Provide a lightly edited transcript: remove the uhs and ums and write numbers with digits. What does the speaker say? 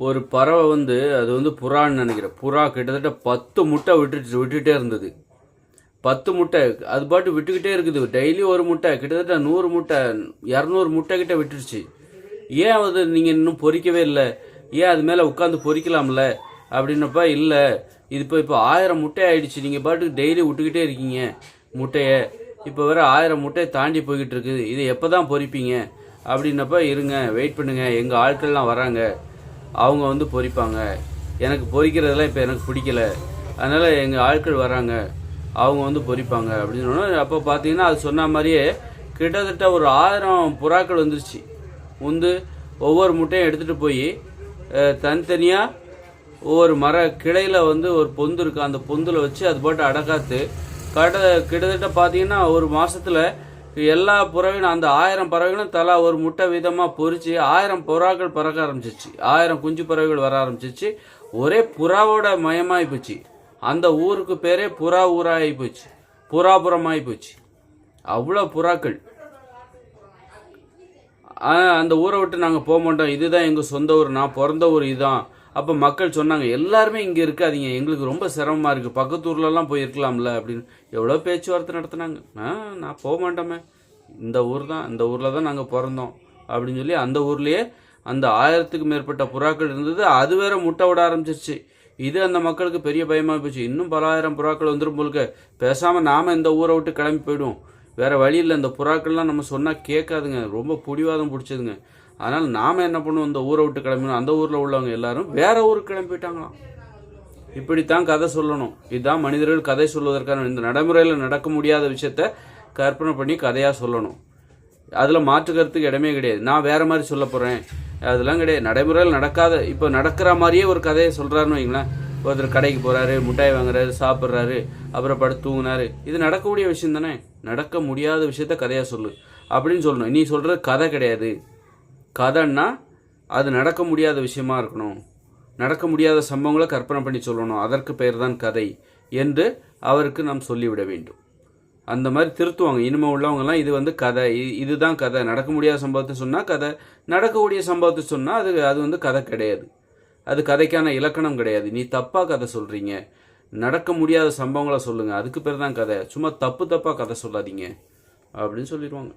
ஒரு பறவை வந்து அது வந்து புறான்னு நினைக்கிறேன். புறா கிட்டத்தட்ட 10 முட்டை விட்டுட்டே இருந்தது. 10 முட்டை அது பாட்டு விட்டுக்கிட்டே இருக்குது. டெய்லி ஒரு முட்டை, கிட்டத்தட்ட 100 முட்டை 200 முட்டை கிட்ட விட்டுருச்சு. ஏன் அது நீங்கள் இன்னும் பொறிக்கவே இல்லை, ஏன் அது மேலே உட்காந்து பொறிக்கலாம்ல அப்படின்னப்பா, இல்லை இது இப்போ 1000 முட்டை ஆயிடுச்சு, நீங்கள் பாட்டுக்கு டெய்லி விட்டுக்கிட்டே இருக்கீங்க முட்டையை, இப்போ வேற 1000 முட்டையை தாண்டி போய்கிட்டு இருக்குது, இது எப்போ தான் பொறிப்பீங்க அப்படின்னப்பா, இருங்க வெயிட் பண்ணுங்க, எங்கள் ஆட்கள்லாம் வராங்க, அவங்க வந்து பொறிப்பாங்க, எனக்கு பொறிக்கிறதெல்லாம் இப்போ எனக்கு பிடிக்கல, அதனால் எங்கள் ஆட்கள் வராங்க, அவங்க வந்து பொறிப்பாங்க அப்படின்னு. அப்போ பார்த்தீங்கன்னா அது சொன்ன மாதிரியே கிட்டத்தட்ட ஒரு 1000 புறாக்கள் வந்துருச்சு. வந்து ஒவ்வொரு முட்டையும் எடுத்துகிட்டு போய் தனித்தனியாக ஒவ்வொரு மர கிளையில் வந்து ஒரு பொந்து இருக்குது, அந்த பொந்தில் வச்சு அது போட்டு அடக்காத்து கிட்டத்தட்ட பார்த்தீங்கன்னா ஒரு மாதத்தில் எல்லா புறவையும் அந்த 1000 பறவைகளும் தலா ஒரு முட்டை வீதமாக பொறிச்சு 1000 புறாக்கள் பறக்க ஆரம்பிச்சிச்சு, 1000 குஞ்சு பறவைகள் வர ஆரம்பிச்சிச்சு. ஒரே புறாவோட மயமாகி போச்சு. அந்த ஊருக்கு பேரே புறா ஊராகி போச்சு, புறாபுரமாகி போச்சு. அவ்வளோ புறாக்கள். அந்த ஊரை விட்டு நாங்கள் போக மாட்டோம், இதுதான் எங்கள் சொந்த ஊர், நான் பிறந்த ஊர் இதுதான். அப்போ மக்கள் சொன்னாங்க, எல்லாருமே இங்கே இருக்காதீங்க, எங்களுக்கு ரொம்ப சிரமமாக இருக்குது, பக்கத்து ஊர்லலாம் போய் இருக்கலாம்ல அப்படின்னு எவ்வளோ பேச்சுவார்த்தை நடத்துனாங்க. நான் போக மாட்டோமே, இந்த ஊர் தான், இந்த ஊரில் தான் நாங்கள் பிறந்தோம் அப்படின்னு சொல்லி அந்த ஊர்லேயே அந்த 1000த்துக்கு மேற்பட்ட புறாக்கள் இருந்தது. அது வேற முட்டை விட ஆரம்பிச்சிருச்சு. இது அந்த மக்களுக்கு பெரிய பயமாக போச்சு. இன்னும் பல 1000 புறாக்கள் வந்துடும் போலுக்க, பேசாமல் நாம் இந்த ஊரை விட்டு கிளம்பி போயிடுவோம், வேறு வழி இல்லை, இந்த புறாக்கள்லாம் நம்ம சொன்னால் கேட்காதுங்க, ரொம்ப பிடிவாதம் பிடிச்சதுங்க. அதனால் நாம் என்ன பண்ணுவோம், இந்த ஊரை விட்டு கிளம்பணும். அந்த ஊரில் உள்ளவங்க எல்லாரும் வேற ஊருக்கு கிளம்பி போயிட்டாங்களாம். இப்படித்தான் கதை சொல்லணும். இதுதான் மனிதர்கள் கதை சொல்வதற்கான, இந்த நடைமுறையில் நடக்க முடியாத விஷயத்த கற்பனை பண்ணி கதையாக சொல்லணும். அதில் மாற்றுக்கிறதுக்கு இடமே கிடையாது. நான் வேறு மாதிரி சொல்ல போகிறேன் அதெல்லாம் கிடையாது. நடைமுறையில் நடக்காத, இப்போ நடக்கிற மாதிரியே ஒரு கதையை சொல்கிறாருன்னு வைங்களேன். ஒருத்தர் கடைக்கு போகிறாரு, மிட்டாய் வாங்குறாரு, சாப்பிட்றாரு, அப்புறம் படுத்து தூங்குனாரு. இது நடக்கக்கூடிய விஷயம் தானே. நடக்க முடியாத விஷயத்த கதையாக சொல்லு அப்படின்னு சொல்லணும். நீ சொல்கிறது கதை கிடையாது. கதைன்னா அது நடக்க முடியாத விஷயமா இருக்கணும், நடக்க முடியாத சம்பவங்களை கற்பனை பண்ணி சொல்லணும், அதற்கு பெயர் தான் கதை என்று அவருக்கு நாம் சொல்லிவிட வேண்டும். அந்த மாதிரி திருத்துவாங்க இனிமே உள்ளவங்கலாம். இது வந்து கதை, இதுதான் கதை. நடக்க முடியாத சம்பவத்தை சொன்னால் கதை, நடக்கக்கூடிய சம்பவத்தை சொன்னால் அது வந்து கதை கிடையாது, அது கதைக்கான இலக்கணம் கிடையாது. நீ தப்பாக கதை சொல்கிறீங்க, நடக்க முடியாத சம்பவங்களை சொல்லுங்கள், அதுக்கு பேர் தான் கதை. சும்மா தப்பாக கதை சொல்லாதீங்க அப்படின்னு சொல்லிடுவாங்க.